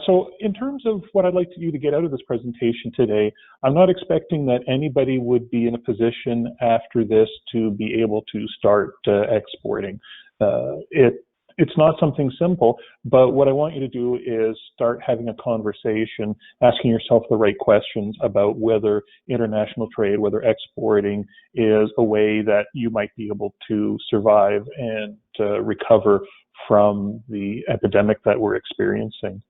So in terms of what I'd like you to get out of this presentation today, I'm not expecting that anybody would be in a position after this to be able to start exporting. It's not something simple, but what I want you to do is start having a conversation, asking yourself the right questions about whether international trade, whether exporting is a way that you might be able to survive and recover from the epidemic that we're experiencing.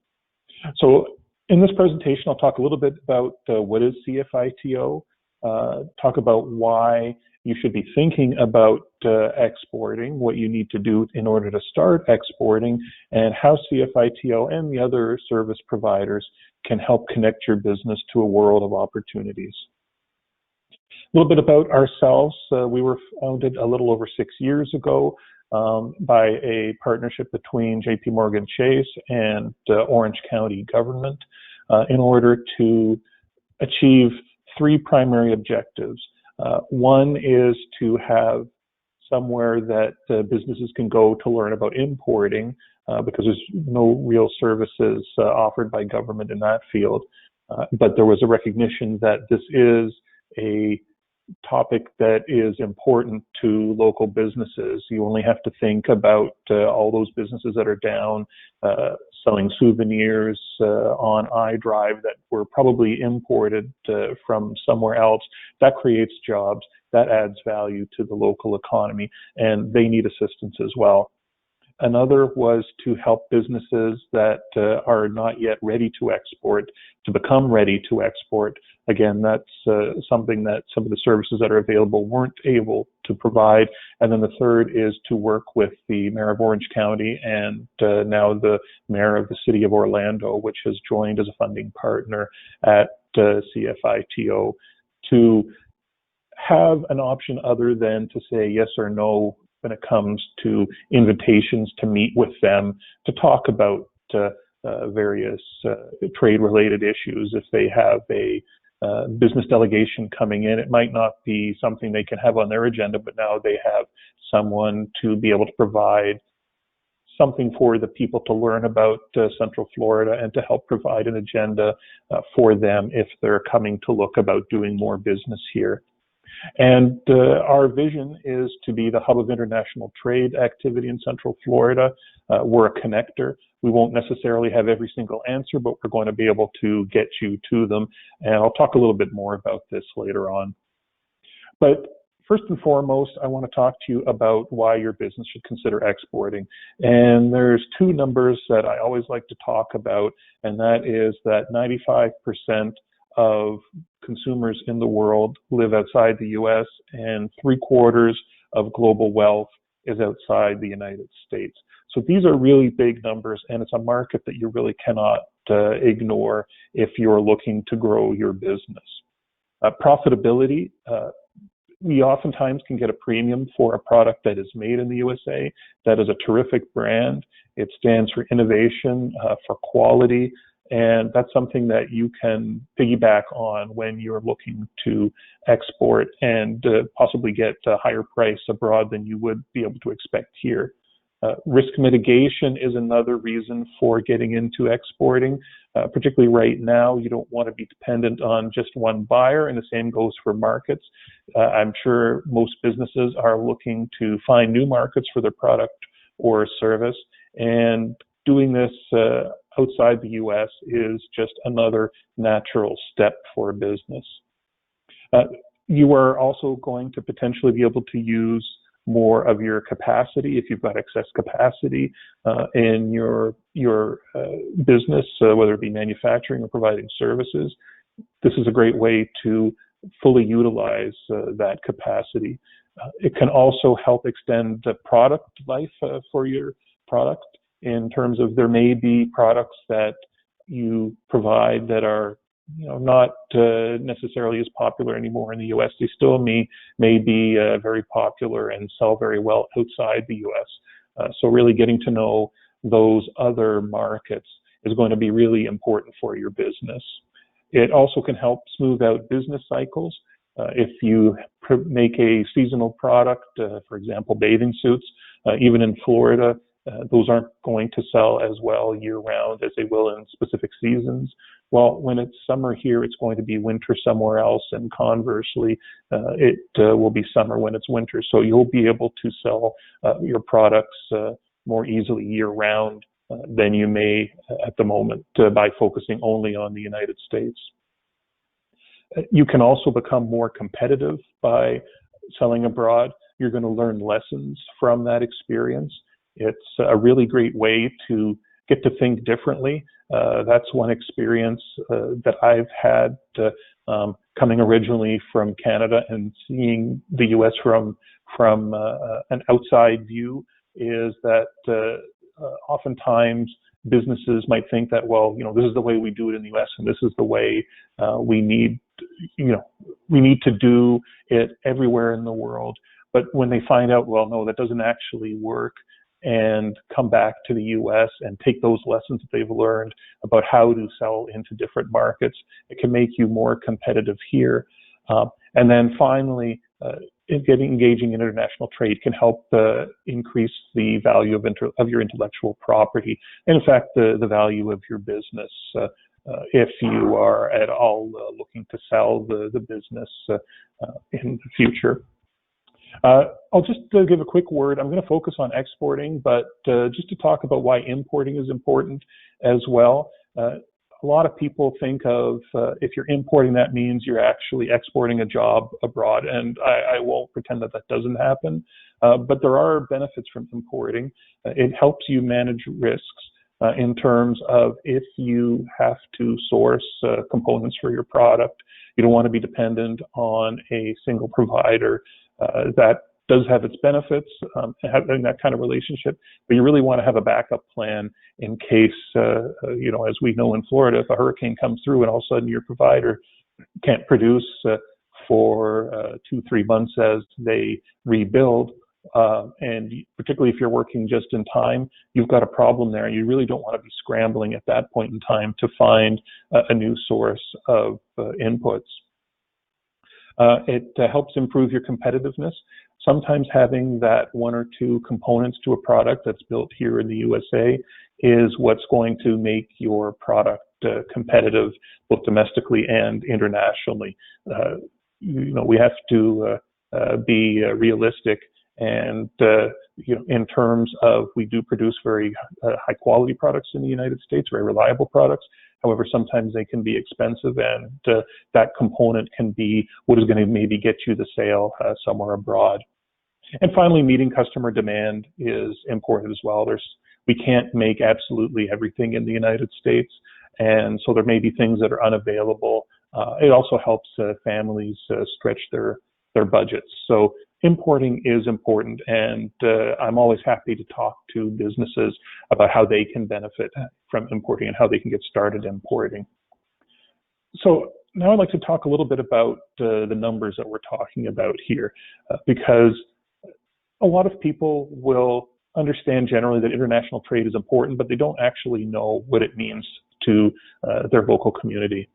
So in this presentation, I'll talk a little bit about what is CFITO, talk about why you should be thinking about exporting, what you need to do in order to start exporting, and how CFITO and the other service providers can help connect your business to a world of opportunities. A little bit about ourselves. We were founded a little over 6 years ago by a partnership between JP Morgan Chase and Orange County government in order to achieve 3 primary objectives. One is to have somewhere that businesses can go to learn about importing because there's no real services offered by government in that field. But there was a recognition that this is a topic that is important to local businesses. You only have to think about all those businesses that are down selling souvenirs on iDrive that were probably imported from somewhere else. That creates jobs, that adds value to the local economy, and they need assistance as well. Another was to help businesses that are not yet ready to export to become ready to export. Again, that's something that some of the services that are available weren't able to provide. And then the third is to work with the mayor of Orange County and now the mayor of the city of Orlando, which has joined as a funding partner at CFITO, to have an option other than to say yes or no when it comes to invitations to meet with them to talk about various trade-related issues. If they have a business delegation coming in, it might not be something they can have on their agenda, but now they have someone to be able to provide something for the people to learn about Central Florida and to help provide an agenda for them if they're coming to look about doing more business here. And our vision is to be the hub of international trade activity in Central Florida. We're a connector. We won't necessarily have every single answer, but we're going to be able to get you to them. And I'll talk a little bit more about this later on. But first and foremost, I want to talk to you about why your business should consider exporting. And there's 2 numbers that I always like to talk about, and that is that 95% of consumers in the world live outside the US, and 3/4 of global wealth is outside the United States. So these are really big numbers, and it's a market that you really cannot ignore if you're looking to grow your business. Profitability, we oftentimes can get a premium for a product that is made in the USA. That is a terrific brand. It stands for innovation, for quality, and that's something that you can piggyback on when you're looking to export and possibly get a higher price abroad than you would be able to expect here. Risk mitigation is another reason for getting into exporting. Particularly right now, you don't want to be dependent on just one buyer, and the same goes for markets. I'm sure most businesses are looking to find new markets for their product or service, and doing this outside the US is just another natural step for a business. You are also going to potentially be able to use more of your capacity if you've got excess capacity in your business, whether it be manufacturing or providing services. This is a great way to fully utilize that capacity. It can also help extend the product life for your product, in terms of there may be products that you provide that are not necessarily as popular anymore in the US. They still may be very popular and sell very well outside the US. So really getting to know those other markets is going to be really important for your business. It also can help smooth out business cycles. If you make a seasonal product, for example, bathing suits, even in Florida, those aren't going to sell as well year-round as they will in specific seasons. Well, when it's summer here, it's going to be winter somewhere else, and conversely, it will be summer when it's winter. So you'll be able to sell your products more easily year-round than you may at the moment by focusing only on the United States. You can also become more competitive by selling abroad. You're going to learn lessons from that experience. It's a really great way to get to think differently. That's one experience that I've had coming originally from Canada and seeing the U.S. from an outside view, is that oftentimes businesses might think that, well, this is the way we do it in the U.S. and this is the way we need to do it everywhere in the world. But when they find out, well, no, that doesn't actually work, and come back to the U.S. and take those lessons that they've learned about how to sell into different markets, it can make you more competitive here. And then finally, engaging in international trade can help increase the value of your intellectual property, and in fact, the value of your business, if you are at all looking to sell the business in the future. I'll just give a quick word. I'm going to focus on exporting, but just to talk about why importing is important as well. A lot of people think of if you're importing, that means you're actually exporting a job abroad, and I won't pretend that doesn't happen, but there are benefits from importing. It helps you manage risks in terms of if you have to source components for your product, you don't want to be dependent on a single provider. That does have its benefits, having that kind of relationship, but you really want to have a backup plan in case, as we know in Florida, if a hurricane comes through and all of a sudden your provider can't produce for 2-3 months as they rebuild, and particularly if you're working just in time, you've got a problem there. You really don't want to be scrambling at that point in time to find a new source of inputs. It helps improve your competitiveness. Sometimes having that 1 or 2 components to a product that's built here in the USA is what's going to make your product competitive both domestically and internationally. We have to be realistic, and in terms of, we do produce very high quality products in the United States, very reliable products. However, sometimes they can be expensive, and that component can be what is going to maybe get you the sale somewhere abroad. And finally, meeting customer demand is important as well. We can't make absolutely everything in the United States, and so there may be things that are unavailable. It also helps families stretch their budgets. So importing is important, and I'm always happy to talk to businesses about how they can benefit from importing and how they can get started importing. So now I'd like to talk a little bit about the numbers that we're talking about here, because a lot of people will understand generally that international trade is important, but they don't actually know what it means to their local community.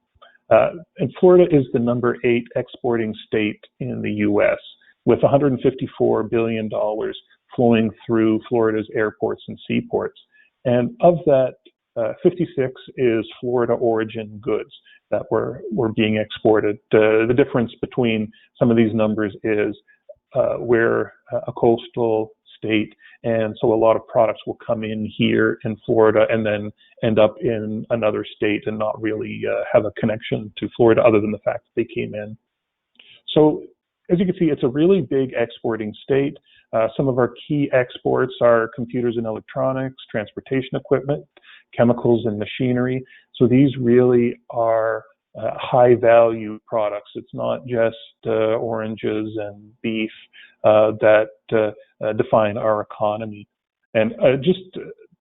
And Florida is the #8 exporting state in the U.S., with $154 billion flowing through Florida's airports and seaports. And of that, 56 is Florida origin goods that were being exported. The difference between some of these numbers is we're a coastal state, and so a lot of products will come in here in Florida and then end up in another state and not really have a connection to Florida other than the fact that they came in. So as you can see, it's a really big exporting state. Some of our key exports are computers and electronics, transportation equipment, chemicals and machinery. So these really are high value products. It's not just oranges and beef that define our economy. And just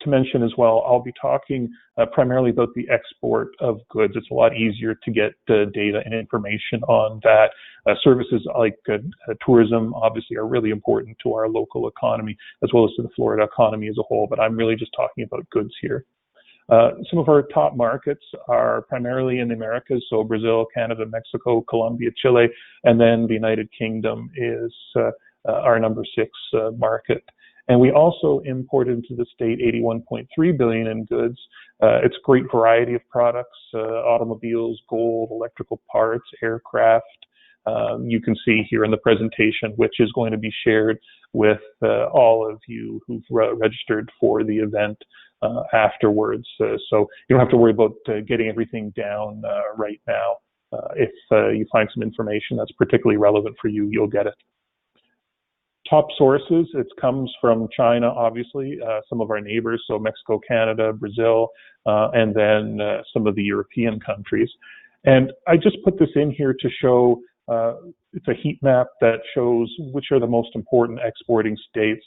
to mention as well, I'll be talking primarily about the export of goods. It's a lot easier to get data and information on that. Services like tourism obviously are really important to our local economy as well as to the Florida economy as a whole, but I'm really just talking about goods here. Some of our top markets are primarily in the Americas, so Brazil, Canada, Mexico, Colombia, Chile, and then the United Kingdom is our #6 market. And we also imported into the state 81.3 billion in goods. It's a great variety of products, automobiles, gold, electrical parts, aircraft. You can see here in the presentation, which is going to be shared with all of you who've registered for the event afterwards. So you don't have to worry about getting everything down right now. If you find some information that's particularly relevant for you, you'll get it. Top sources, it comes from China, obviously, some of our neighbors, so Mexico, Canada, Brazil, and then some of the European countries. And I just put this in here to show, it's a heat map that shows which are the most important exporting states.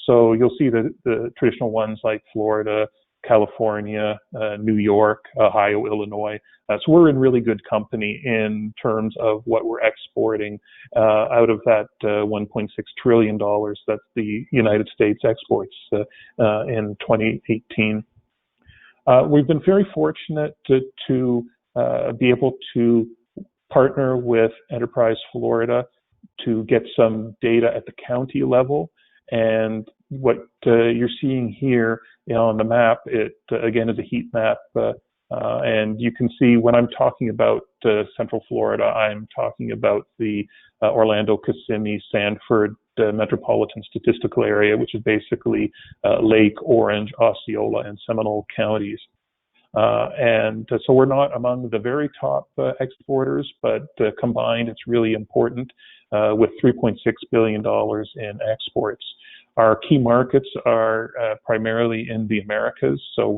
So you'll see the traditional ones like Florida, California, New York, Ohio, Illinois. So we're in really good company in terms of what we're exporting out of that $1.6 trillion that the United States exports in 2018. We've been very fortunate to be able to partner with Enterprise Florida to get some data at the county level. And what you're seeing here on the map, it again is a heat map, and you can see when I'm talking about Central Florida, I'm talking about the Orlando, Kissimmee, Sanford Metropolitan Statistical Area, which is basically Lake, Orange, Osceola, and Seminole counties. And so we're not among the very top exporters, but combined, it's really important with $3.6 billion in exports. Our key markets are primarily in the Americas, so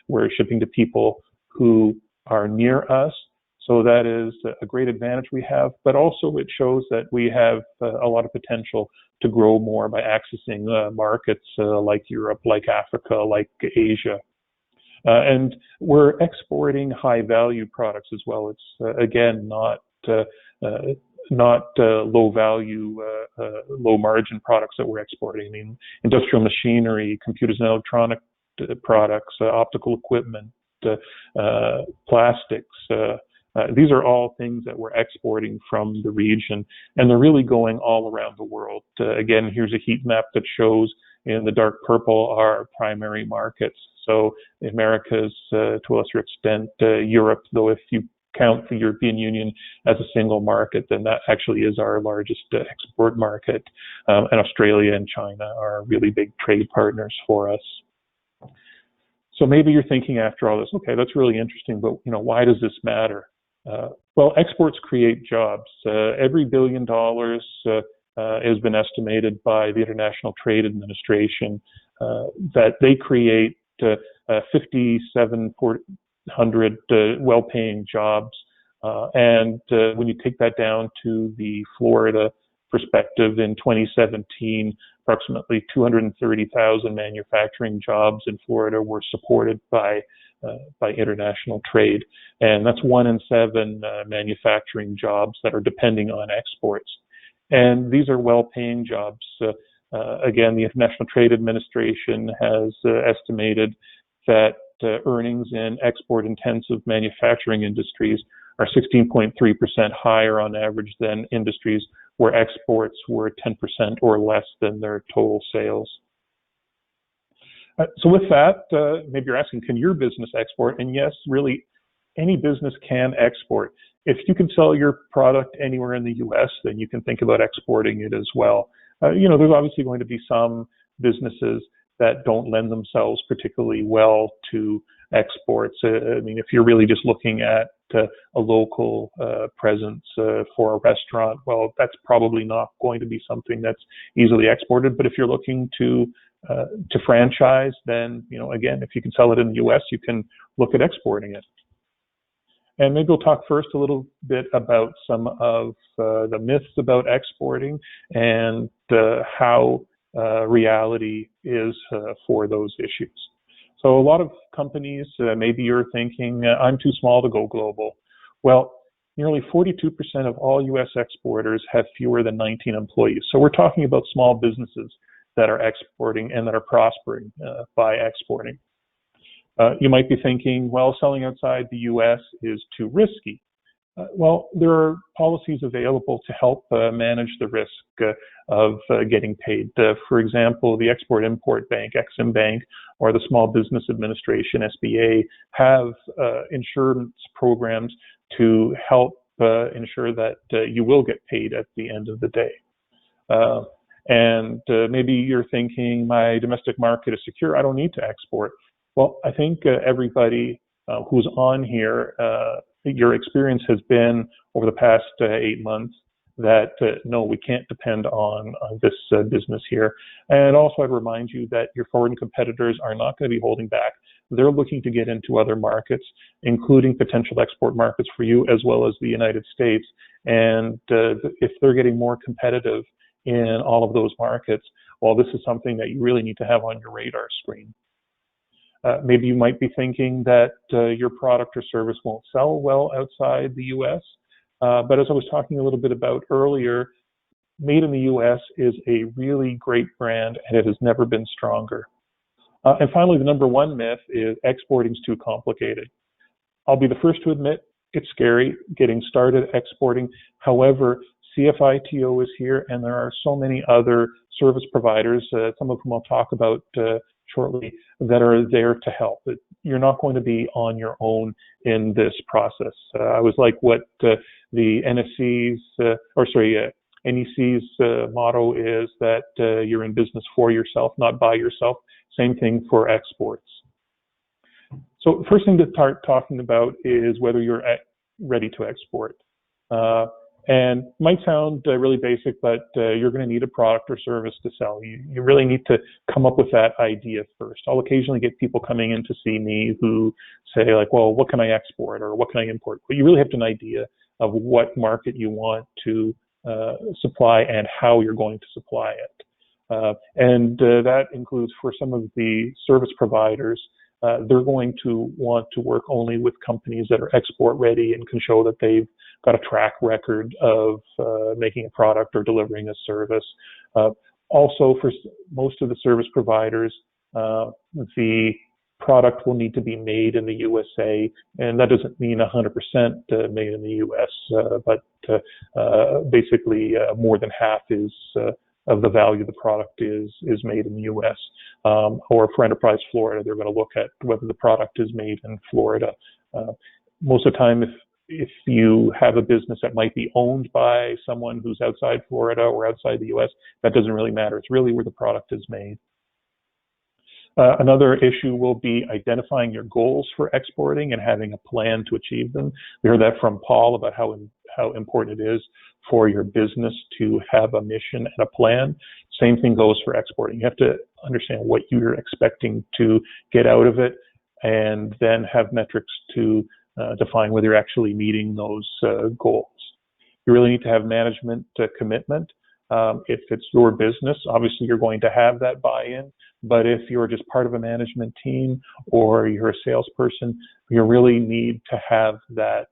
we're shipping to people who are near us. So that is a great advantage we have, but also it shows that we have a lot of potential to grow more by accessing markets like Europe, like Africa, like Asia. And we're exporting high value products as well. It's again not low value, low margin products that we're exporting. I mean, industrial machinery, computers and electronic products, optical equipment, plastics. These are all things that we're exporting from the region, and they're really going all around the world. Again, here's a heat map that shows in the dark purple our primary markets. So the Americas, to a lesser extent, Europe, though if you count the European Union as a single market, then that actually is our largest export market. And Australia and China are really big trade partners for us. So maybe you're thinking after all this, okay, that's really interesting, but why does this matter? Well, exports create jobs. Every $1 billion has been estimated by the International Trade Administration that they create 5,700 well-paying jobs. And when you take that down to the Florida perspective, in 2017, approximately 230,000 manufacturing jobs in Florida were supported by international trade. And that's 1 in 7 manufacturing jobs that are depending on exports. And these are well-paying jobs. Again, the International Trade Administration has estimated that earnings in export-intensive manufacturing industries are 16.3% higher on average than industries where exports were 10% or less than their total sales. So with that, maybe you're asking, can your business export? And yes, really, any business can export. If you can sell your product anywhere in the U.S., then you can think about exporting it as well. There's obviously going to be some businesses that don't lend themselves particularly well to exports. I mean, if you're really just looking at a local presence for a restaurant, well, that's probably not going to be something that's easily exported. But if you're looking to franchise, then, again, if you can sell it in the U.S., you can look at exporting it. And maybe we'll talk first a little bit about some of the myths about exporting and how reality is for those issues. So a lot of companies, maybe you're thinking, I'm too small to go global. Well, nearly 42% of all U.S. exporters have fewer than 19 employees. So we're talking about small businesses that are exporting and that are prospering by exporting. You might be thinking, well, selling outside the U.S. is too risky. Well, there are policies available to help manage the risk of getting paid. For example, the Export-Import Bank, Exim Bank, or the Small Business Administration, SBA, have insurance programs to help ensure that you will get paid at the end of the day. And maybe you're thinking, my domestic market is secure, I don't need to export. Well, I think everybody who's on here, your experience has been over the past 8 months that no, we can't depend on this business here. And also I'd remind you that your foreign competitors are not going to be holding back. They're looking to get into other markets, including potential export markets for you, as well as the United States. And if they're getting more competitive in all of those markets, well, this is something that you really need to have on your radar screen. Maybe you might be thinking that your product or service won't sell well outside the US. But as I was talking a little bit about earlier, Made in the US is a really great brand, and it has never been stronger. And finally, the number one myth is exporting is too complicated. I'll be the first to admit it's scary getting started exporting. However, cfito is here, and there are so many other service providers, some of whom I'll talk about shortly, that are there to help. You're not going to be on your own in this process. I was like what the NEC's motto is, that you're in business for yourself, not by yourself. Same thing for exports. So the first thing to start talking about is whether you're ready to export. And it might sound really basic, but you're going to need a product or service to sell. You really need to come up with that idea first. I'll occasionally get people coming in to see me who say, like, well, what can I export or what can I import? But you really have an idea of what market you want to supply and how you're going to supply it. And that includes, for some of the service providers, they're going to want to work only with companies that are export ready and can show that they've got a track record of making a product or delivering a service. Also, for most of the service providers, the product will need to be made in the USA, and that doesn't mean 100% made in the US, but basically more than half is of the value of the product is made in the US. Or for Enterprise Florida, they're going to look at whether the product is made in Florida. Most of the time, if you have a business that might be owned by someone who's outside Florida or outside the US, that doesn't really matter. It's really where the product is made. Another issue will be identifying your goals for exporting and having a plan to achieve them. We heard that from Paul about how important it is for your business to have a mission and a plan. Same thing goes for exporting. You have to understand what you're expecting to get out of it, and then have metrics to define whether you're actually meeting those goals. You really need to have management commitment. If it's your business, obviously you're going to have that buy-in, but if you're just part of a management team or you're a salesperson, you really need to have that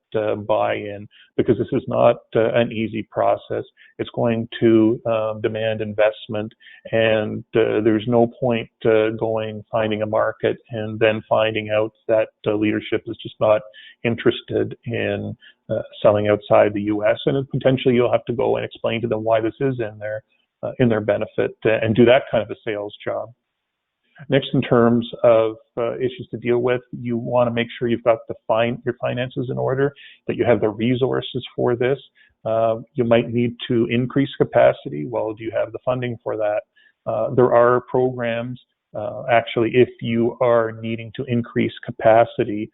buy-in, because this is not an easy process. It's going to demand investment, and there's no point finding a market and then finding out that leadership is just not interested in selling outside the U.S. And potentially you'll have to go and explain to them why this is in their benefit, and do that kind of a sales job. Next, in terms of issues to deal with, you want to make sure you've got your finances in order, that you have the resources for this. You might need to increase capacity. Well, do you have the funding for that? There are programs, actually, if you are needing to increase capacity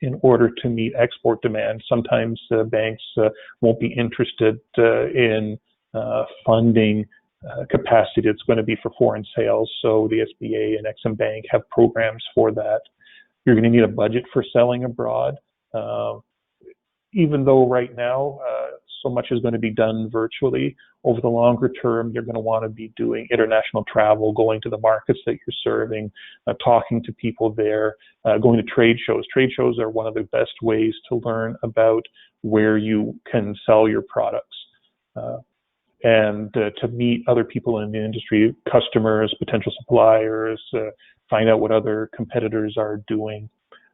in order to meet export demand. Sometimes banks won't be interested in funding capacity that's going to be for foreign sales. So the SBA and Exim Bank have programs for that. You're going to need a budget for selling abroad. Even though right now so much is going to be done virtually, over the longer term, you're going to want to be doing international travel, going to the markets that you're serving, talking to people there, going to trade shows. Trade shows are one of the best ways to learn about where you can sell your products. And to meet other people in the industry, customers, potential suppliers, find out what other competitors are doing.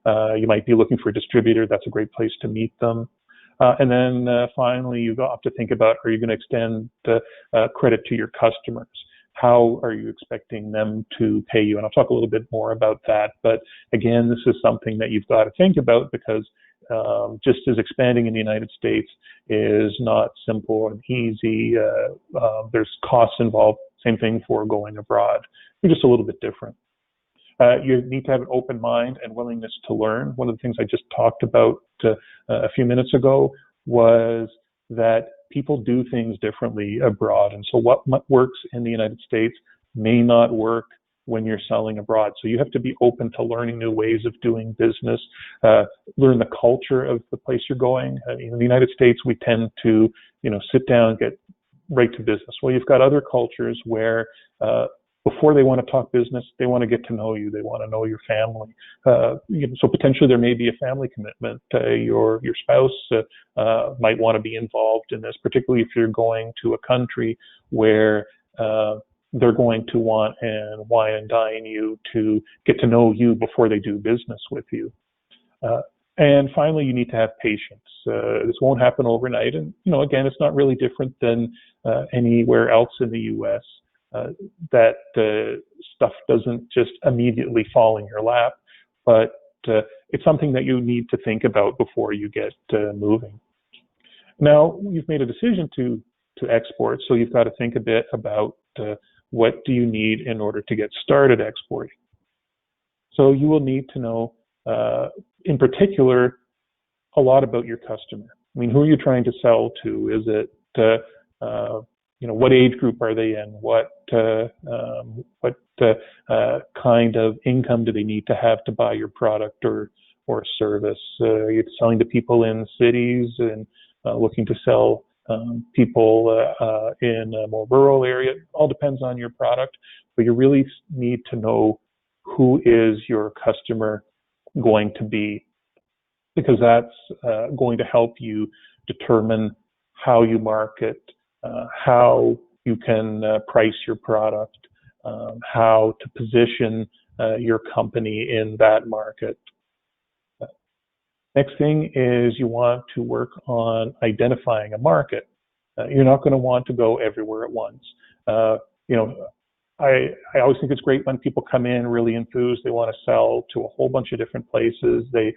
You might be looking for a distributor. That's a great place to meet them. And then finally, you have to think about, are you going to extend credit to your customers? How are you expecting them to pay you? And I'll talk a little bit more about that. But again, this is something that you've got to think about, because just as expanding in the United States is not simple and easy, there's costs involved. Same thing for going abroad. They're just a little bit different. You need to have an open mind and willingness to learn. One of the things I just talked about a few minutes ago was that people do things differently abroad. And so what works in the United States may not work when you're selling abroad. So you have to be open to learning new ways of doing business, learn the culture of the place you're going. In the United States, we tend to, sit down and get right to business. Well, you've got other cultures where before they want to talk business, they want to get to know you. They want to know your family. So potentially there may be a family commitment. Your spouse might want to be involved in this, particularly if you're going to a country where they're going to want and wine and dine you to get to know you before they do business with you. And finally, you need to have patience. This won't happen overnight. And, again, it's not really different than anywhere else in the U.S. That stuff doesn't just immediately fall in your lap, but it's something that you need to think about before you get moving. Now, you've made a decision to export, so you've got to think a bit about what do you need in order to get started exporting. So you will need to know, in particular, a lot about your customer. I mean, who are you trying to sell to? Is it what age group are they in? What kind of income do they need to have buy your product or service? Are you selling to people in cities and looking to sell people in a more rural area? It all depends on your product, but you really need to know who is your customer going to be, because that's going to help you determine how you market, how you can price your product, how to position your company in that market. Next thing is you want to work on identifying a market. You're not going to want to go everywhere at once. I always think it's great when people come in really enthused. They want to sell to a whole bunch of different places. They've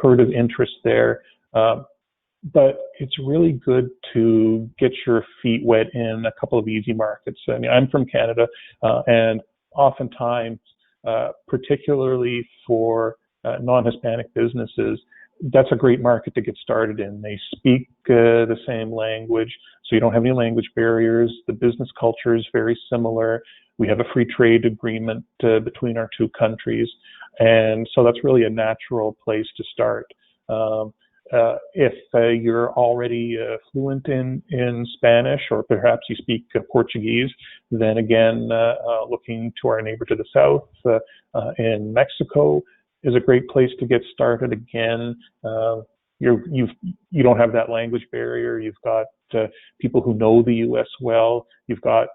heard of interest there. But it's really good to get your feet wet in a couple of easy markets. I mean, I'm from Canada, and oftentimes, particularly for non-Hispanic businesses, that's a great market to get started in. They speak the same language, so you don't have any language barriers. The business culture is very similar. We have a free trade agreement between our two countries, and so that's really a natural place to start. If you're already fluent in Spanish, or perhaps you speak Portuguese, then again, looking to our neighbor to the south in Mexico is a great place to get started. Again, you don't have that language barrier. You've got people who know the U.S. well. You've got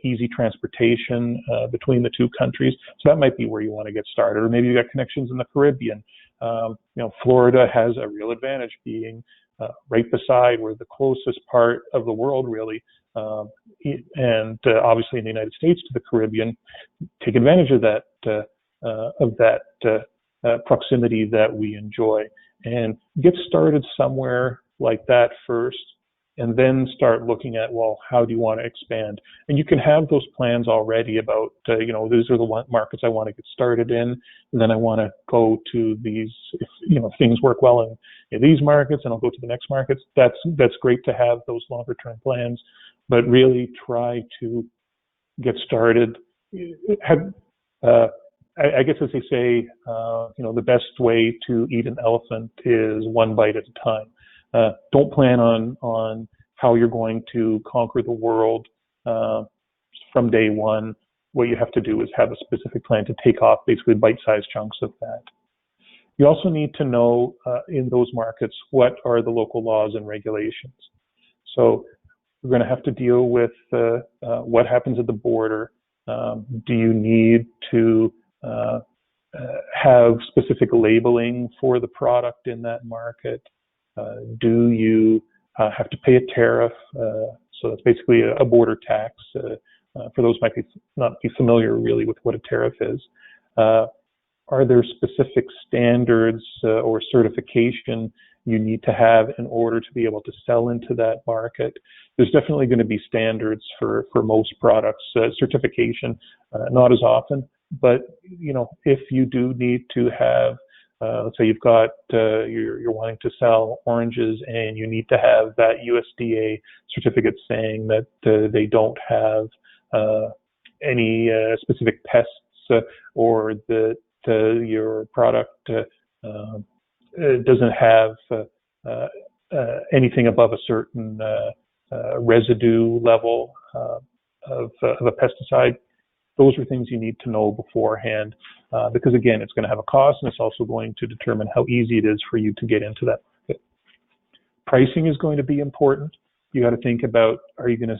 easy transportation between the two countries. So that might be where you want to get started. Or maybe you've got connections in the Caribbean. Florida has a real advantage being right beside where the closest part of the world really, and obviously in the United States to the Caribbean. Take advantage of that proximity that we enjoy, and get started somewhere like that first, and then start looking at, well, how do you want to expand? And you can have those plans already about, these are the markets I want to get started in, and then I want to go to these, if things work well in these markets, and I'll go to the next markets. That's great to have those longer term plans, but really try to get started. I guess, as they say, the best way to eat an elephant is one bite at a time. Don't plan on how you're going to conquer the world from day one. What you have to do is have a specific plan to take off basically bite-sized chunks of that. You also need to know in those markets what are the local laws and regulations. So we're going to have to deal with what happens at the border. Do you need to have specific labeling for the product in that market? Do you have to pay a tariff? So that's basically a border tax. For those who might not be familiar really with what a tariff is. Are there specific standards or certification you need to have in order to be able to sell into that market? There's definitely going to be standards for most products. Certification, not as often, but if you do need to have, let's say you've got you're wanting to sell oranges and you need to have that USDA certificate saying that they don't have any specific pests or that your product doesn't have anything above a certain residue level of a pesticide. Those are things you need to know beforehand because, again, it's going to have a cost, and it's also going to determine how easy it is for you to get into that market. Pricing is going to be important. You got to think about, are you going to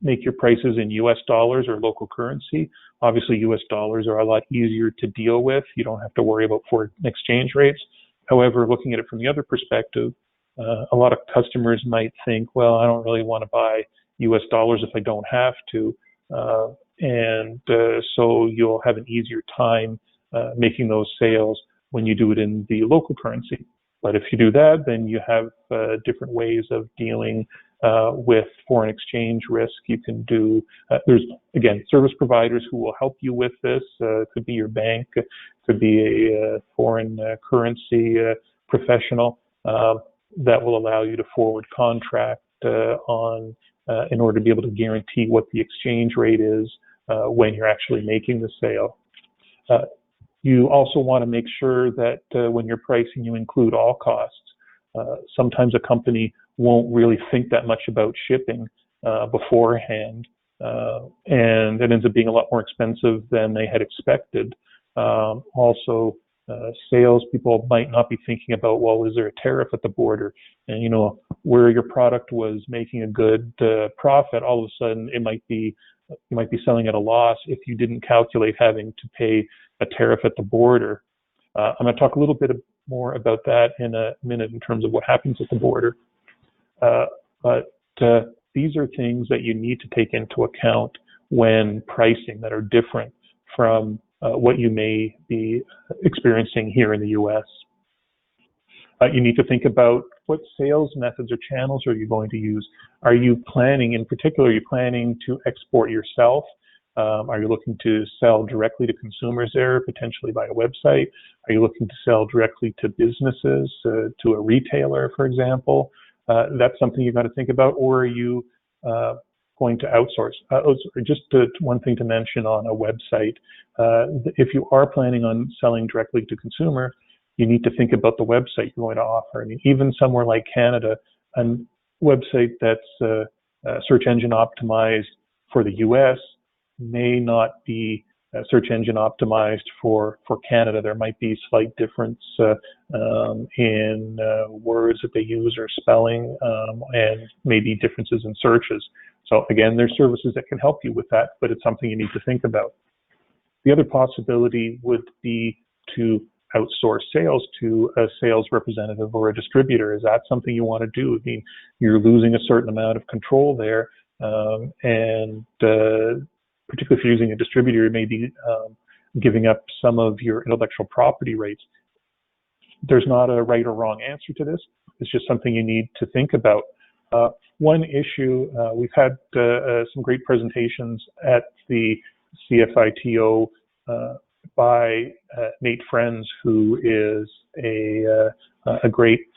make your prices in US dollars or local currency? Obviously, US dollars are a lot easier to deal with. You don't have to worry about foreign exchange rates. However, looking at it from the other perspective, a lot of customers might think, well, I don't really want to buy US dollars if I don't have to. So you'll have an easier time making those sales when you do it in the local currency. But if you do that, then you have different ways of dealing with foreign exchange risk. You can do, there's, again, service providers who will help you with this. It could be your bank, it could be a foreign currency professional that will allow you to forward contract in order to be able to guarantee what the exchange rate is when you're actually making the sale. You also want to make sure that when you're pricing, you include all costs. Sometimes a company won't really think that much about shipping beforehand, and it ends up being a lot more expensive than they had expected. Also, salespeople might not be thinking about, well, is there a tariff at the border? And where your product was making a good profit, all of a sudden you might be selling at a loss if you didn't calculate having to pay a tariff at the border. I'm going to talk a little bit more about that in a minute in terms of what happens at the border. But these are things that you need to take into account when pricing that are different from what you may be experiencing here in the U.S. You need to think about what sales methods or channels are you going to use. Are you planning, in particular, are you planning to export yourself? Are you looking to sell directly to consumers there, potentially by a website? Are you looking to sell directly to businesses, to a retailer, for example? That's something you've got to think about. Or are you going to outsource? Just one thing to mention on a website, if you are planning on selling directly to consumer, you need to think about the website you're going to offer. I mean, even somewhere like Canada, a website that's search engine optimized for the US may not be search engine optimized for Canada. There might be slight difference in words that they use or spelling, and maybe differences in searches. So again, there's services that can help you with that, but it's something you need to think about. The other possibility would be to outsource sales to a sales representative or a distributor. Is that something you want to do? I mean, you're losing a certain amount of control there, and particularly if you're using a distributor, you may be giving up some of your intellectual property rights. There's not a right or wrong answer to this. It's just something you need to think about. One issue, we've had some great presentations at the cfito by Nate Friends, who is a great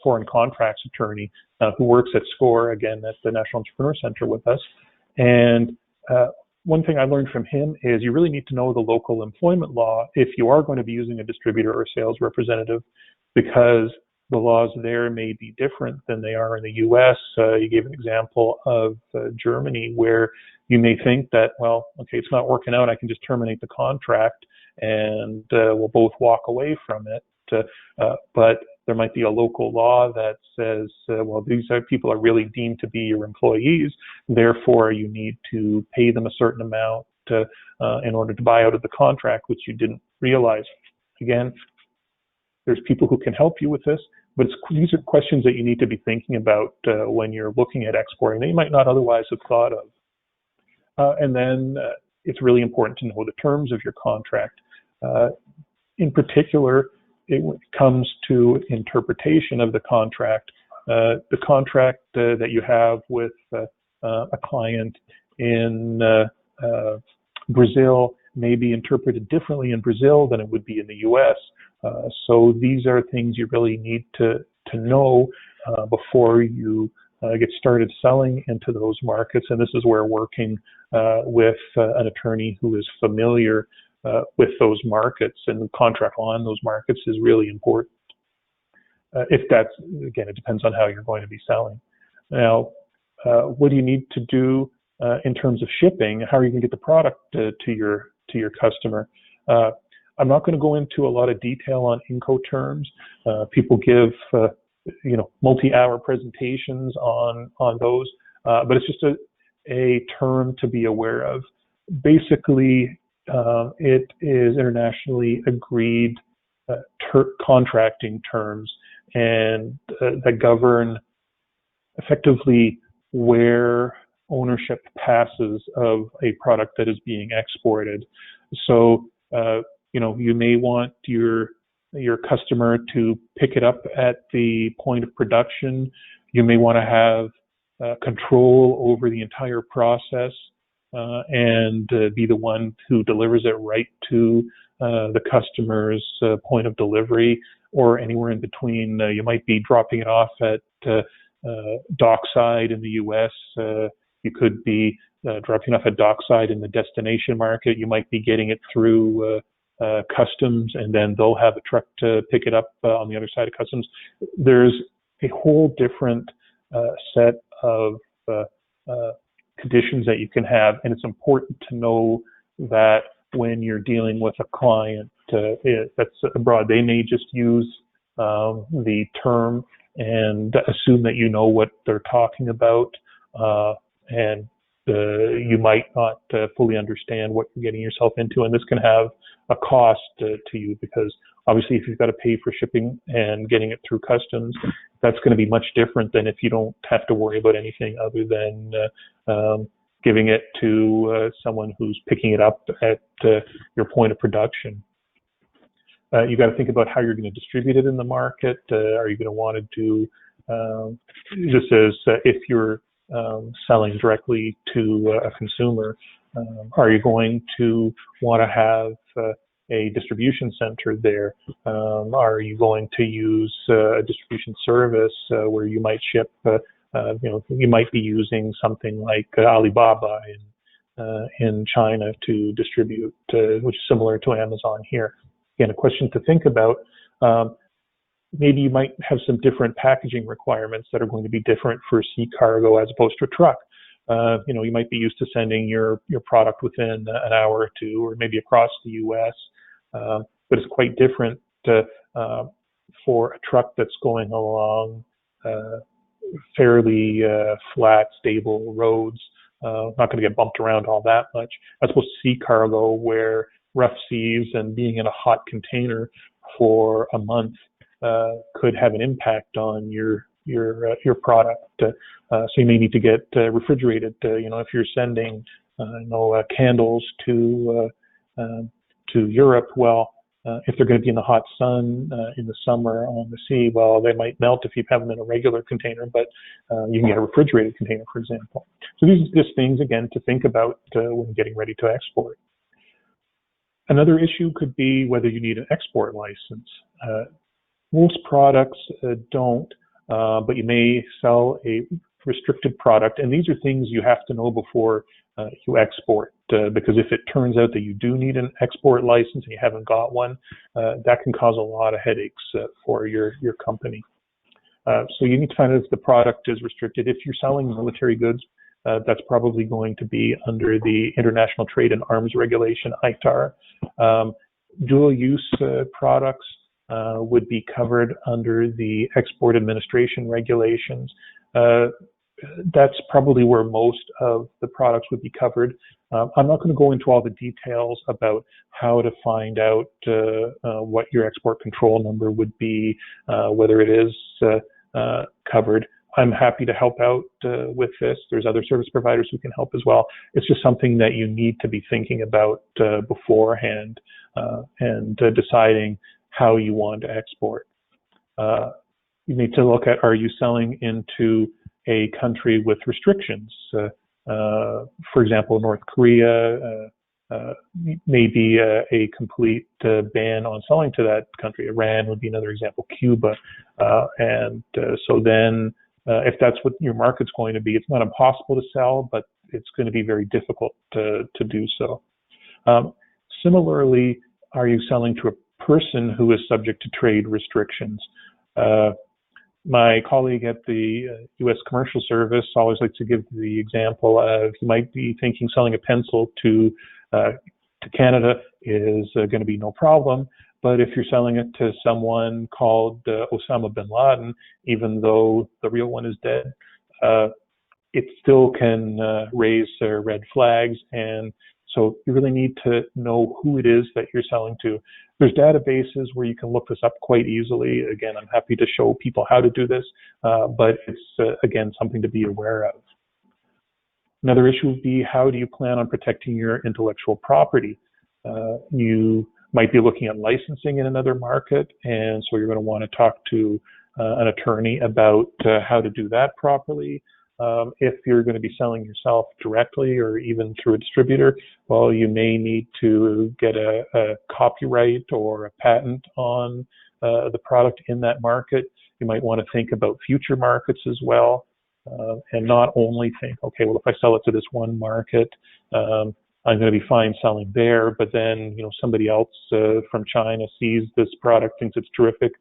foreign contracts attorney who works at SCORE, again, at the National Entrepreneur Center with us. And one thing I learned from him is you really need to know the local employment law if you are going to be using a distributor or sales representative, because the laws there may be different than they are in the US. You gave an example of Germany, where you may think that, well, okay, it's not working out, I can just terminate the contract and we'll both walk away from it. But there might be a local law that says, well, these people are really deemed to be your employees, therefore you need to pay them a certain amount in order to buy out of the contract, which you didn't realize. Again, there's people who can help you with this, But these are questions that you need to be thinking about when you're looking at exporting that you might not otherwise have thought of. And then it's really important to know the terms of your contract. In particular, when it comes to interpretation of the contract that you have with a client in Brazil may be interpreted differently in Brazil than it would be in the US. So these are things you really need to know before you get started selling into those markets. And this is where working with an attorney who is familiar with those markets and contract law in those markets is really important. If that's, again, it depends on how you're going to be selling. Now, what do you need to do in terms of shipping? How are you going to get the product to your customer? I'm not going to go into a lot of detail on Incoterms. People give multi-hour presentations on those, but it's just a term to be aware of. Basically, it is internationally agreed contracting terms and that govern effectively where ownership passes of a product that is being exported. So, you may want your customer to pick it up at the point of production. You may want to have control over the entire process and be the one who delivers it right to the customer's point of delivery or anywhere in between. You might be dropping it off at dockside in the US. You could be dropping off at dockside in the destination market. You might be getting it through customs, and then they'll have a truck to pick it up on the other side of customs. There's a whole different set of conditions that you can have, and it's important to know that when you're dealing with a client that's abroad, they may just use the term and assume that you know what they're talking about, and you might not fully understand what you're getting yourself into, and this can have a cost to you, because obviously if you've got to pay for shipping and getting it through customs, that's going to be much different than if you don't have to worry about anything other than giving it to someone who's picking it up at your point of production. You got to think about how you're going to distribute it in the market. Are you going to want to do just as if you're selling directly to a consumer, are you going to want to have a distribution center there? Are you going to use a distribution service where you might ship, you might be using something like Alibaba in China to distribute, which is similar to Amazon here. Again, a question to think about. Maybe you might have some different packaging requirements that are going to be different for sea cargo as opposed to a truck. You might be used to sending your product within an hour or two, or maybe across the US, but it's quite different for a truck that's going along fairly flat, stable roads, not going to get bumped around all that much, as opposed to sea cargo where rough seas and being in a hot container for a month could have an impact on your product. So you may need to get refrigerated. If you're sending candles to Europe, well, if they're going to be in the hot sun in the summer on the sea, well, they might melt if you have them in a regular container, but you can get a refrigerated container, for example. So these are just things, again, to think about when getting ready to export. Another issue could be whether you need an export license. Most products don't, but you may sell a restricted product, and these are things you have to know before you export, because if it turns out that you do need an export license and you haven't got one, that can cause a lot of headaches for your company. So you need to find out if the product is restricted. If you're selling military goods, that's probably going to be under the International Trade in Arms Regulation, ITAR. Dual-use products would be covered under the Export Administration Regulations. that's probably where most of the products would be covered. I'm not going to go into all the details about how to find out what your export control number would be, whether it is covered. I'm happy to help out with this. There's other service providers who can help as well. It's just something that you need to be thinking about beforehand and deciding how you want to export. You need to look at, are you selling into a country with restrictions? For example, North Korea may be a complete ban on selling to that country. Iran would be another example, Cuba. So then if that's what your market's going to be, it's not impossible to sell, but it's going to be very difficult to do so. Similarly, are you selling to a person who is subject to trade restrictions? My colleague at the U.S. Commercial Service always likes to give the example of, you might be thinking selling a pencil to Canada is going to be no problem, but if you're selling it to someone called Osama bin Laden, even though the real one is dead, it still can raise red flags. And so you really need to know who it is that you're selling to. There's databases where you can look this up quite easily. Again, I'm happy to show people how to do this, but it's, again, something to be aware of. Another issue would be, how do you plan on protecting your intellectual property? You might be looking at licensing in another market, and so you're going to want to talk to an attorney about how to do that properly. If you're going to be selling yourself directly or even through a distributor, well, you may need to get a copyright or a patent on the product in that market. You might want to think about future markets as well, and not only think, okay, well, if I sell it to this one market, I'm going to be fine selling there, but then, somebody else from China sees this product, thinks it's terrific,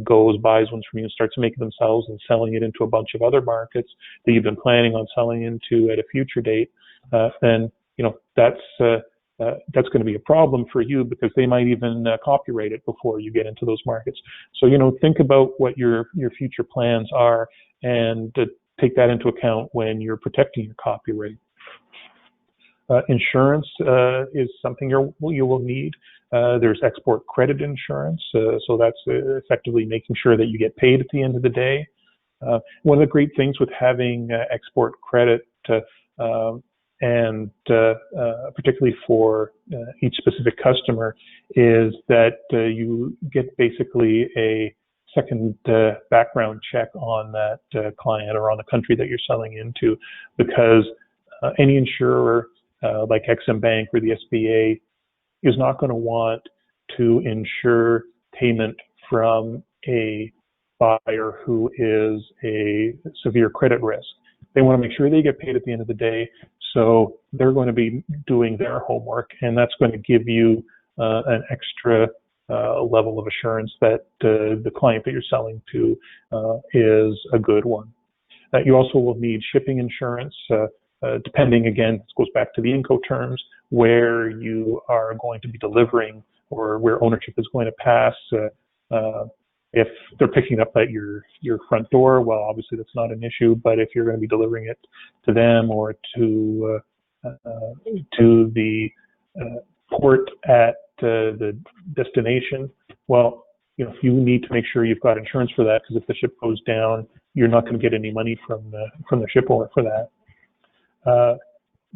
goes, buys one from you, and starts making themselves and selling it into a bunch of other markets that you've been planning on selling into at a future date, then that's going to be a problem for you, because they might even copyright it before you get into those markets. So think about what your future plans are, and take that into account when you're protecting your copyright. Insurance is something you will need. There's export credit insurance, so that's effectively making sure that you get paid at the end of the day. One of the great things with having export credit, and particularly for each specific customer, is that you get basically a second background check on that client or on the country that you're selling into, because any insurer like Ex-Im Bank or the SBA is not going to want to insure payment from a buyer who is a severe credit risk. They want to make sure they get paid at the end of the day, so they're going to be doing their homework, and that's going to give you an extra level of assurance that the client that you're selling to is a good one. You also will need shipping insurance, depending, again, this goes back to the Incoterms, where you are going to be delivering or where ownership is going to pass. If they're picking up at your front door, well, obviously that's not an issue, but if you're going to be delivering it to them or to the port at the destination, well, you need to make sure you've got insurance for that, because if the ship goes down, you're not going to get any money from the ship owner for that.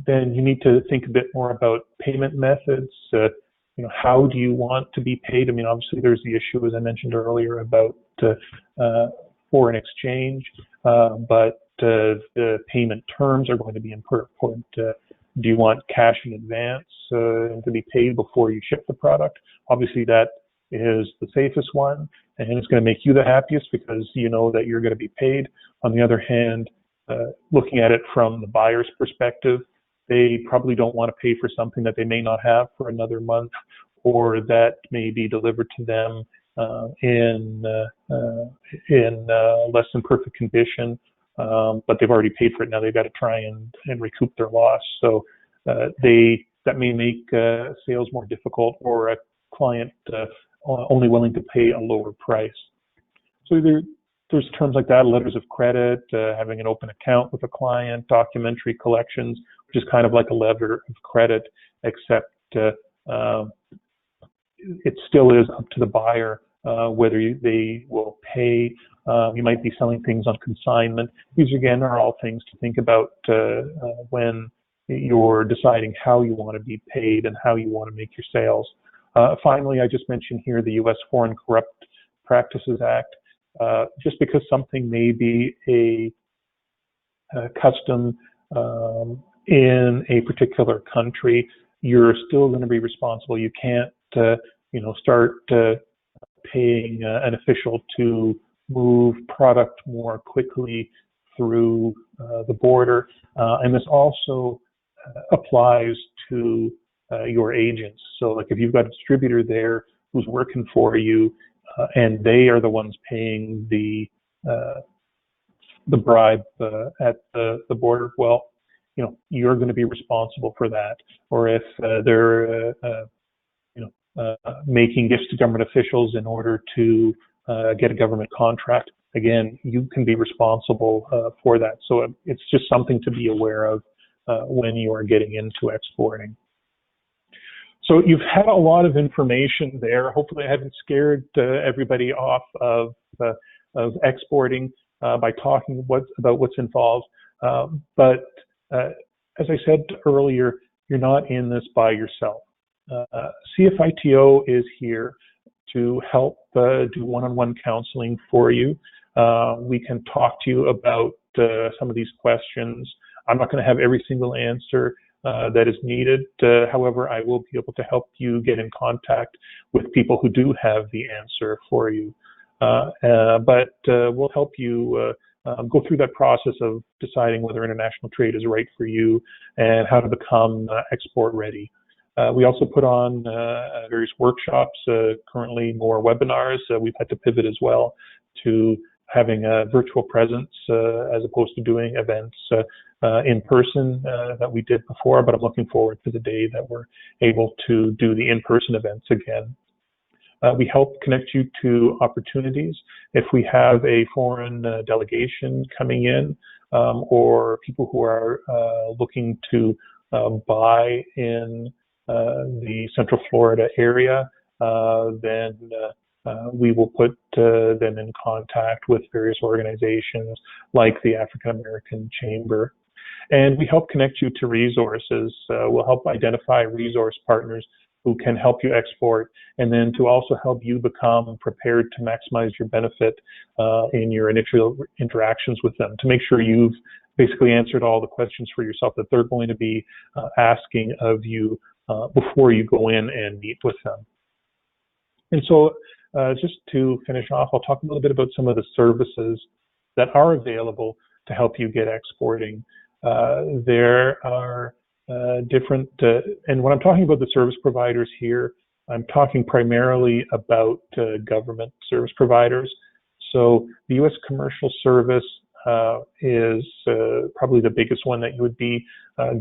Then you need to think a bit more about payment methods. How do you want to be paid? I mean, obviously there's the issue, as I mentioned earlier, about foreign exchange, but the payment terms are going to be important. Do you want cash in advance to be paid before you ship the product? Obviously that is the safest one, and it's going to make you the happiest because you know that you're going to be paid. On the other hand, looking at it from the buyer's perspective, they probably don't want to pay for something that they may not have for another month, or that may be delivered to them in less than perfect condition, but they've already paid for it. Now they've got to try and recoup their loss. So that may make sales more difficult, or a client only willing to pay a lower price. So there's terms like that, letters of credit, having an open account with a client, documentary collections, which is kind of like a letter of credit, except it still is up to the buyer whether they will pay. You might be selling things on consignment. These, again, are all things to think about when you're deciding how you want to be paid and how you want to make your sales. Finally, I just mentioned here the U.S. Foreign Corrupt Practices Act. Just because something may be a custom in a particular country, you're still going to be responsible. You can't, start paying an official to move product more quickly through the border. And this also applies to your agents. So, like, if you've got a distributor there who's working for you, and they are the ones paying the bribe at the border, well, you're going to be responsible for that. Or if they're making gifts to government officials in order to get a government contract, again, you can be responsible for that. So it's just something to be aware of when you are getting into exporting. So you've had a lot of information there. Hopefully I haven't scared everybody off of exporting by talking about what's involved. But as I said earlier, you're not in this by yourself. cfito is here to help do one-on-one counseling for you. We can talk to you about some of these questions. I'm not going to have every single answer that is needed. However, I will be able to help you get in contact with people who do have the answer for you. But we'll help you go through that process of deciding whether international trade is right for you and how to become export ready. We also put on various workshops, currently more webinars. We've had to pivot as well to having a virtual presence as opposed to doing events in person that we did before, but I'm looking forward to the day that we're able to do the in-person events again. We help connect you to opportunities. If we have a foreign delegation coming in or people who are looking to buy in the Central Florida area, then we will put them in contact with various organizations like the African American Chamber. And we help connect you to resources. We'll help identify resource partners who can help you export, and then to also help you become prepared to maximize your benefit in your initial interactions with them, to make sure you've basically answered all the questions for yourself that they're going to be asking of you before you go in and meet with them. And so just to finish off, I'll talk a little bit about some of the services that are available to help you get exporting. There are different, and when I'm talking about the service providers here, I'm talking primarily about government service providers. So the U.S. Commercial Service is probably the biggest one that you would be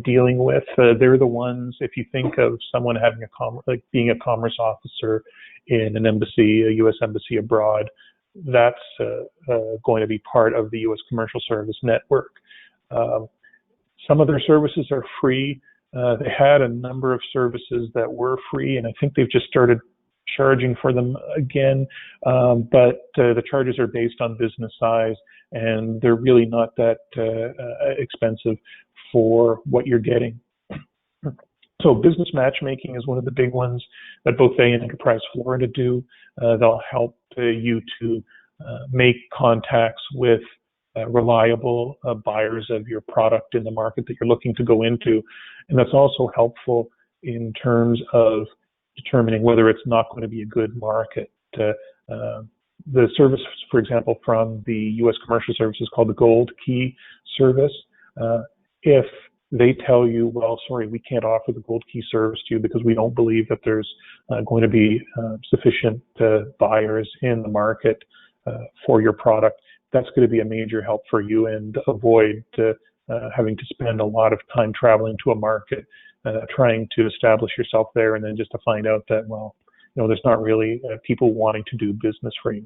dealing with. They're the ones, if you think of someone having like being a commerce officer in an embassy, a U.S. embassy abroad, that's going to be part of the U.S. Commercial Service network. Some of their services are free. They had a number of services that were free, and I think they've just started charging for them again, but the charges are based on business size, and they're really not that expensive for what you're getting. So business matchmaking is one of the big ones that both they and Enterprise Florida do. They'll help you to make contacts with reliable buyers of your product in the market that you're looking to go into. And that's also helpful in terms of determining whether it's not going to be a good market. The service, for example, from the U.S. Commercial Service is called the Gold Key Service. If they tell you, well, sorry, we can't offer the Gold Key service to you because we don't believe that there's going to be sufficient buyers in the market for your product, that's going to be a major help for you, and avoid having to spend a lot of time traveling to a market, trying to establish yourself there, and then just to find out that, well, there's not really people wanting to do business for you.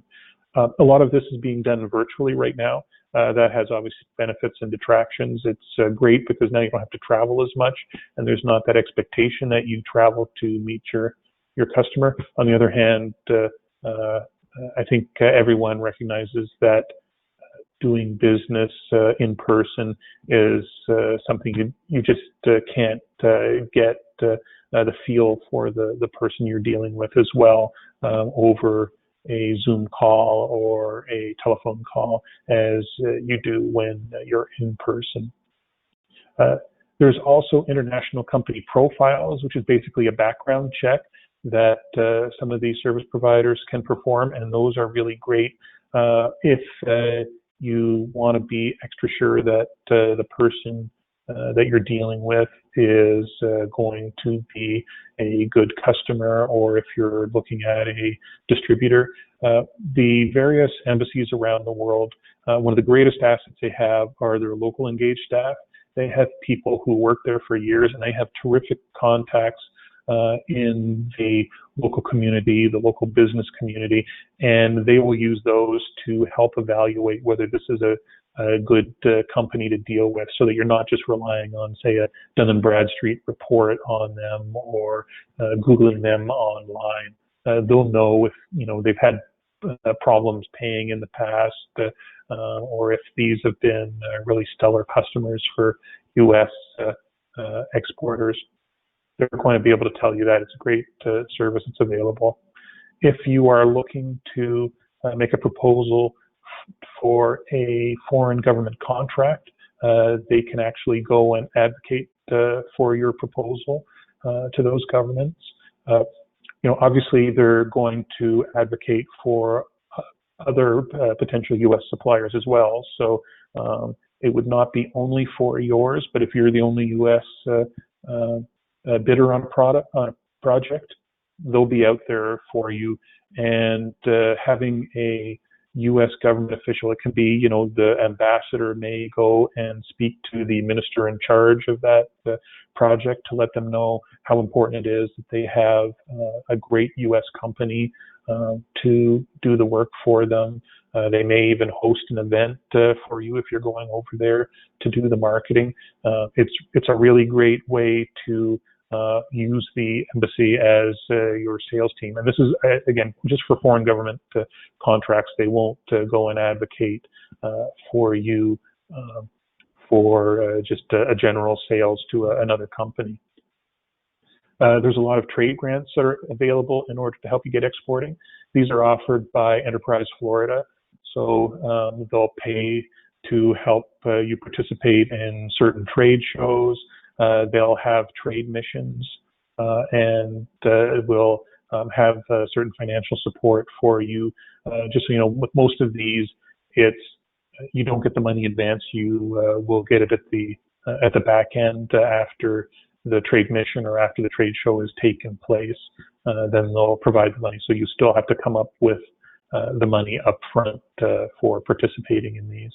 A lot of this is being done virtually right now. That has obviously benefits and detractions. It's great because now you don't have to travel as much, and there's not that expectation that you travel to meet your customer. On the other hand, I think everyone recognizes that doing business in person is something you just can't get the feel for the person you're dealing with as well over a Zoom call or a telephone call as you do when you're in person. There's also international company profiles, which is basically a background check that some of these service providers can perform, and those are really great if you want to be extra sure that the person that you're dealing with is going to be a good customer, or if you're looking at a distributor. The various embassies around the world, one of the greatest assets they have are their local engaged staff. They have people who work there for years, and they have terrific contacts in the local community, the local business community, and they will use those to help evaluate whether this is a good company to deal with, so that you're not just relying on, say, a Dun & Bradstreet report on them or Googling them online. They'll know if they've had problems paying in the past, or if these have been really stellar customers for U.S. exporters. They're going to be able to tell you that. It's a great service that's available. If you are looking to make a proposal for a foreign government contract, they can actually go and advocate for your proposal to those governments. Obviously they're going to advocate for other potential U.S. suppliers as well. So it would not be only for yours, but if you're the only U.S. Bidder on a project, they'll be out there for you. And having a U.S. government official, it can be, the ambassador may go and speak to the minister in charge of that project to let them know how important it is that they have a great U.S. company to do the work for them. They may even host an event for you if you're going over there to do the marketing. It's a really great way to use the embassy as your sales team. And this is, again, just for foreign government contracts. They won't go and advocate for you for just a general sales to another company. There's a lot of trade grants that are available in order to help you get exporting. These are offered by Enterprise Florida. So they'll pay to help you participate in certain trade shows. They'll have trade missions and will have certain financial support for you. Just so you know, with most of these, you don't get the money in advance. You will get it at the back end after the trade mission or after the trade show has taken place. Then they'll provide the money. So you still have to come up with the money up front for participating in these.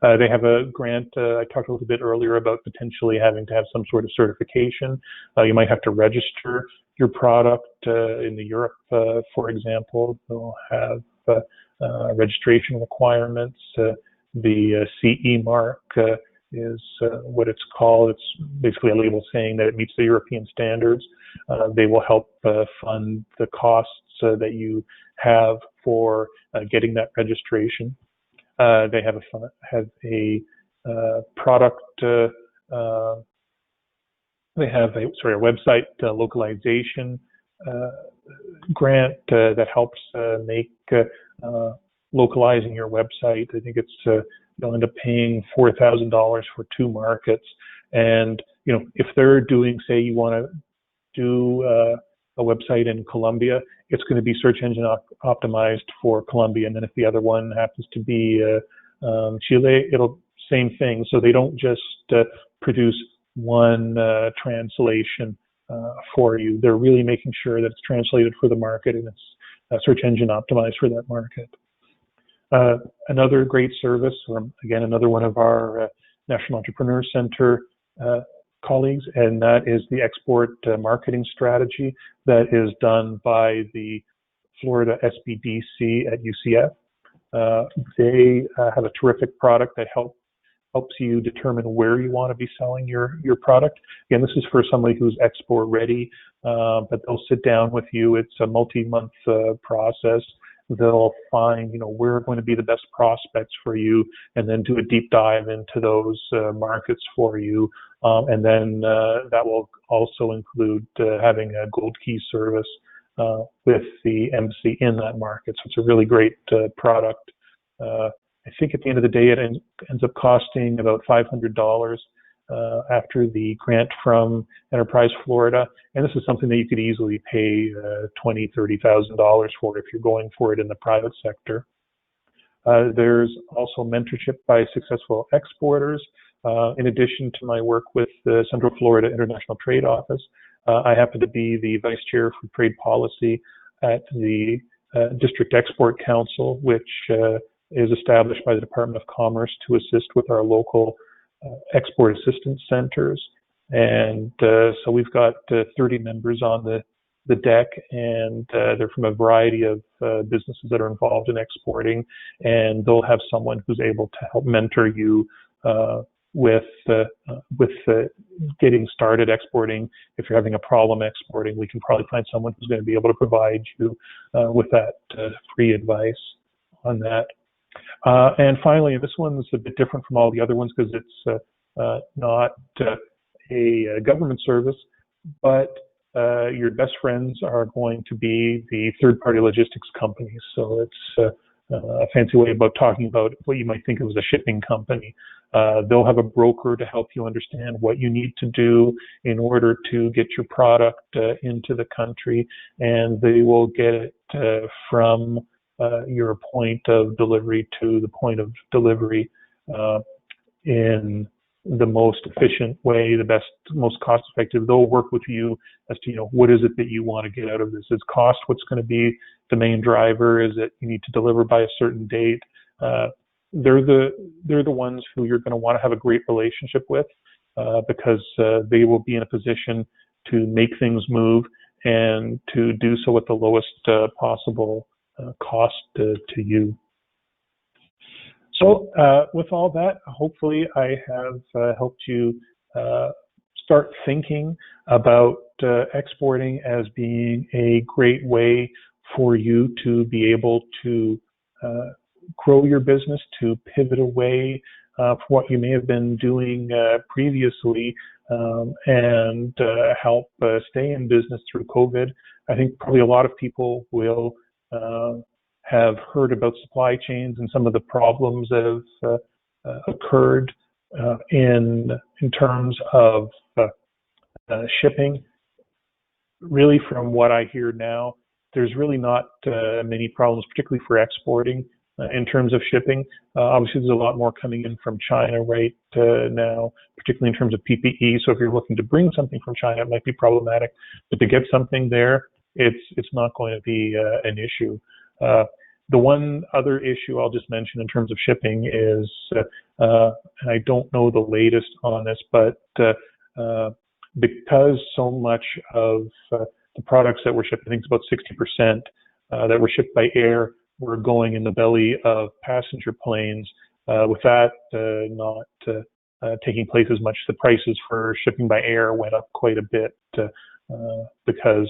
They have a grant. I talked a little bit earlier about potentially having to have some sort of certification. You might have to register your product in Europe, for example. They'll have registration requirements. The CE mark is what it's called. It's basically a label saying that it meets the European standards. They will help fund the costs that you have for getting that registration. They have a product. They have a website localization grant that helps make localizing your website. I think it's you'll end up paying $4,000 for 2 markets. And if they're doing, say, you want to do a website in Colombia, it's going to be search engine optimized for Colombia. And then if the other one happens to be Chile, same thing. So they don't just produce one translation for you. They're really making sure that it's translated for the market and it's search engine optimized for that market. Another great service, or again, another one of our National Entrepreneur Center colleagues, and that is the export marketing strategy that is done by the Florida SBDC at UCF. They have a terrific product that helps you determine where you want to be selling your product. Again, this is for somebody who's export ready, but they'll sit down with you. It's a multi-month process. They'll find, where are going to be the best prospects for you, and then do a deep dive into those markets for you. And then that will also include having a gold key service with the MC in that market. So it's a really great product. I think at the end of the day, it ends up costing about $500 after the grant from Enterprise Florida. And this is something that you could easily pay $20,000, $30,000 for if you're going for it in the private sector. There's also mentorship by successful exporters. In addition to my work with the Central Florida International Trade Office, I happen to be the Vice Chair for Trade Policy at the District Export Council, which is established by the Department of Commerce to assist with our local export assistance centers. And so we've got 30 members on the deck, and they're from a variety of businesses that are involved in exporting, and they'll have someone who's able to help mentor you with getting started exporting. If you're having a problem exporting, we can probably find someone who's going to be able to provide you with that free advice on that. And finally, this one's a bit different from all the other ones because it's not a government service, but your best friends are going to be the third-party logistics companies. So it's a fancy way about talking about what you might think of as a shipping company. They'll have a broker to help you understand what you need to do in order to get your product into the country, and they will get it from your point of delivery to the point of delivery in the most efficient way, the best, most cost effective. They'll work with you as to, what is it that you want to get out of this? Is cost what's going to be the main driver? Is it you need to deliver by a certain date? They're the ones who you're going to want to have a great relationship with because they will be in a position to make things move and to do so at the lowest possible cost to you. So with all that, hopefully I have helped you start thinking about exporting as being a great way for you to be able to grow your business, to pivot away from what you may have been doing previously and help stay in business through COVID. I think probably a lot of people will have heard about supply chains and some of the problems that have occurred in terms of shipping. Really, from what I hear now, there's really not many problems, particularly for exporting in terms of shipping. Obviously, there's a lot more coming in from China right now, particularly in terms of PPE. So if you're looking to bring something from China, it might be problematic. But to get something there, it's not going to be an issue. The one other issue I'll just mention in terms of shipping is, and I don't know the latest on this, but because so much of the products that were shipped, I think it's about 60% that were shipped by air, were going in the belly of passenger planes. With that not taking place as much, the prices for shipping by air went up quite a bit because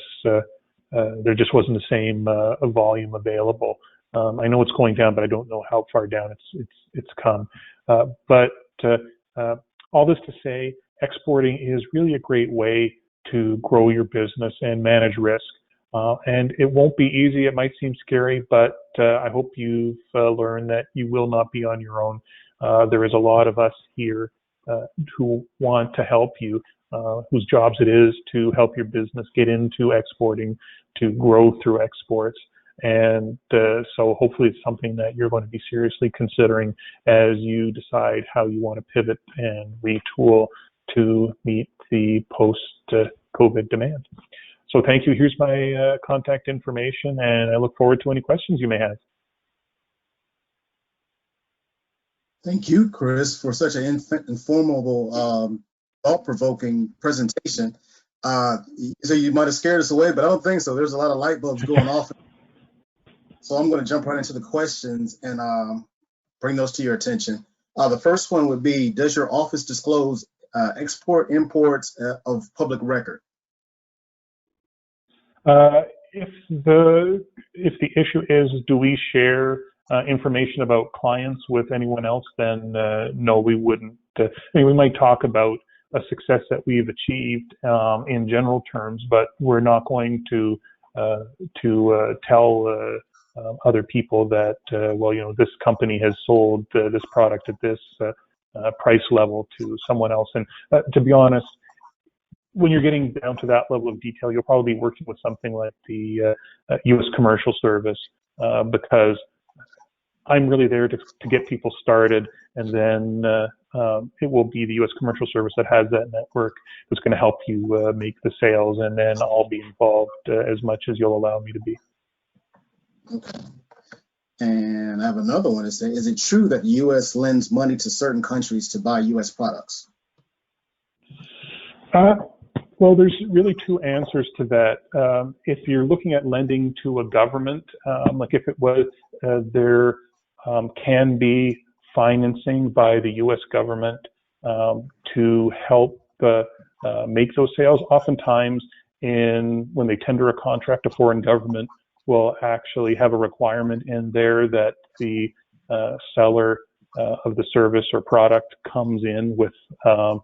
there just wasn't the same volume available. I know it's going down, but I don't know how far down it's come. But all this to say, exporting is really a great way to grow your business and manage risk. And it won't be easy. It might seem scary, but I hope you've learned that you will not be on your own. There is a lot of us here who want to help you, whose jobs it is to help your business get into exporting, to grow through exports. And so hopefully it's something that you're going to be seriously considering as you decide how you want to pivot and retool to meet the post-COVID demand. So thank you. Here's my contact information, and I look forward to any questions you may have. Thank you, Chris, for such an informative, thought-provoking presentation. So you might have scared us away, but I don't think so. There's a lot of light bulbs going off. So I'm going to jump right into the questions and bring those to your attention. The first one would be, does your office disclose export imports of public record? If the issue is, do we share information about clients with anyone else, then no, we wouldn't. I mean, we might talk about a success that we've achieved in general terms, but we're not going to tell other people that, well, this company has sold this product at this price level to someone else. And to be honest, when you're getting down to that level of detail, you'll probably be working with something like the U.S. Commercial Service, because I'm really there to get people started, and then it will be the U.S. Commercial Service that has that network that's going to help you make the sales, and then I'll be involved as much as you'll allow me to be. Okay. And I have another one to say, is it true that the U.S. lends money to certain countries to buy U.S. products? Well, there's really two answers to that. If you're looking at lending to a government, like if it was, there can be financing by the U.S. government to help make those sales. Oftentimes, when they tender a contract, a foreign government will actually have a requirement in there that the seller of the service or product comes in with a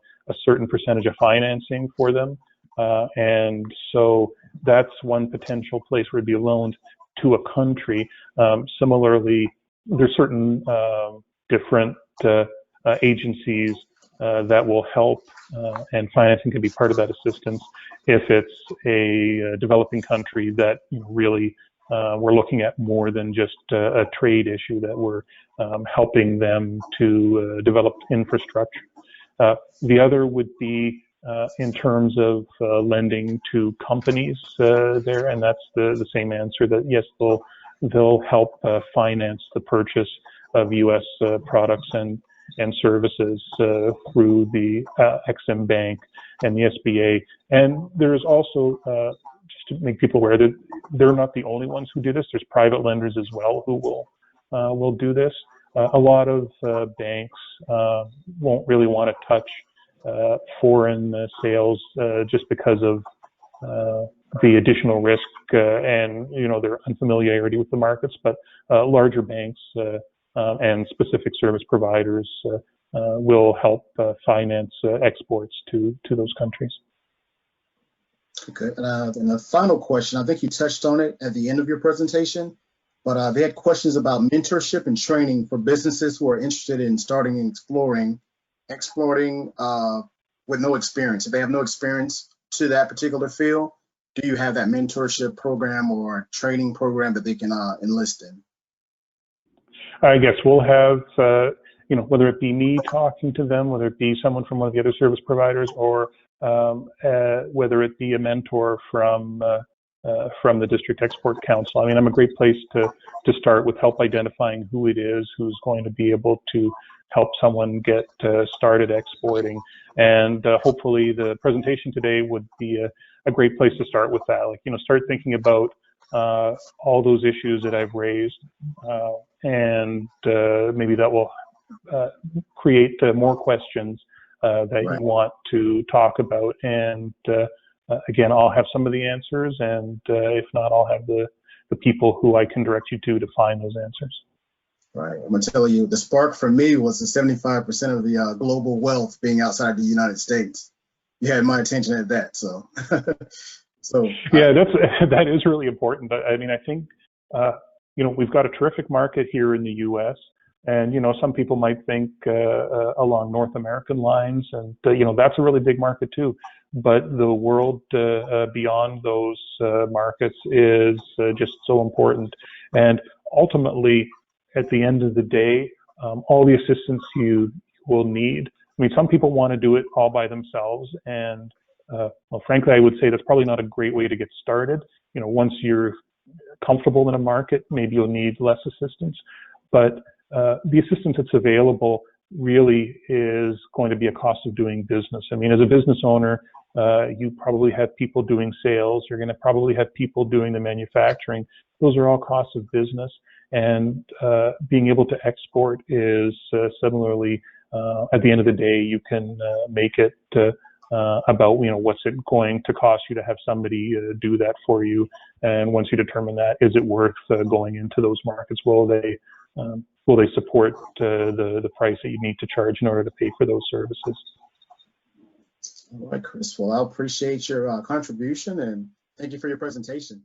certain percentage of financing for them. And so that's one potential place where it'd be loaned to a country. Similarly, there's certain different agencies that will help, and financing can be part of that assistance if it's a developing country that really we're looking at more than just a trade issue, that we're helping them to develop infrastructure. The other would be in terms of lending to companies there, and that's the same answer, that yes, they'll help finance the purchase of U.S. products and services through the Ex-Im Bank and the SBA. And there's also, just to make people aware, that they're not the only ones who do this. There's private lenders as well who will do this. A lot of banks won't really want to touch foreign sales just because of the additional risk and their unfamiliarity with the markets. But larger banks and specific service providers will help finance exports to those countries. Okay, and the final question, I think you touched on it at the end of your presentation, but they had questions about mentorship and training for businesses who are interested in starting and exploring with no experience. If they have no experience to that particular field, do you have that mentorship program or training program that they can enlist in? I guess we'll have, whether it be me talking to them, whether it be someone from one of the other service providers, or whether it be a mentor from the District Export Council. I mean, I'm a great place to start with help identifying who it is who's going to be able to help someone get started exporting. And hopefully the presentation today would be a great place to start with that. Like, start thinking about all those issues that I've raised, and maybe that will create more questions that you want to talk about. And again, I'll have some of the answers, and if not, I'll have the people who I can direct you to find those answers. Right. I'm going to tell you, the spark for me was the 75% of the global wealth being outside the United States. You had my attention at that. So, yeah, that is really important. But I mean, I think, we've got a terrific market here in the U.S. And, some people might think along North American lines, and, that's a really big market too. But the world beyond those markets is just so important. And ultimately, at the end of the day, all the assistance you will need. I mean, some people want to do it all by themselves, and well, frankly, I would say that's probably not a great way to get started. Once you're comfortable in a market, maybe you'll need less assistance. But the assistance that's available really is going to be a cost of doing business. I mean, as a business owner, you probably have people doing sales. You're going to probably have people doing the manufacturing. those are all costs of business. And being able to export is similarly, at the end of the day, you can make it about, what's it going to cost you to have somebody do that for you. And once you determine that, is it worth going into those markets? Will they support the price that you need to charge in order to pay for those services? All right, Chris. Well, I appreciate your contribution and thank you for your presentation.